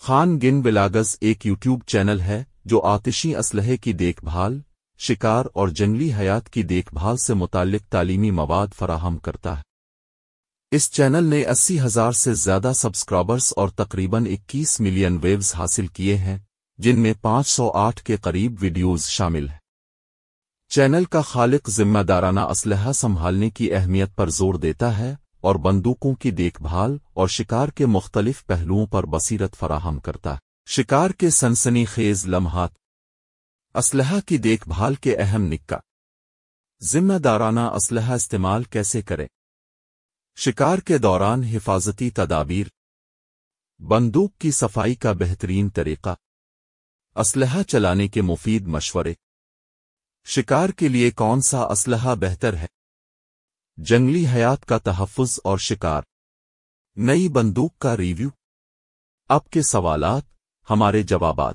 خان گن blogs ایک YouTube channel ہے جو آتشی اسلحے کی دیکھ بھال، شکار اور جنگلی حیات کی دیکھ بھال سے متعلق تعلیمی مواد فراہم کرتا ہے۔ اس چینل نے 80,000 سے زیادہ سبسکرائبرز اور تقریباً 21 ملین ویوز حاصل کیے ہیں، جن میں 508 کے قریب ویڈیوز شامل ہیں۔ چینل کا خالق ذمہ دارانہ اسلحہ سنبھالنے کی اہمیت پر زور دیتا ہے اور بندوقوں کی دیکھ بھال اور شکار کے مختلف پہلوؤں پر بصیرت فراہم کرتا ہے۔ شکار کے سنسنی خیز لمحات، اسلحہ کی دیکھ بھال کے اہم نکات، ذمہ دارانہ اسلحہ استعمال کیسے کریں، شکار کے دوران حفاظتی تدابیر، بندوق کی صفائی کا بہترین طریقہ، اسلحہ چلانے کے مفید مشورے، شکار کے لیے کون سا اسلحہ بہتر ہے، جنگلی حیات کا تحفظ اور شکار، نئی بندوق کا ریویو۔ آپ کے سوالات، ہمارے جوابات۔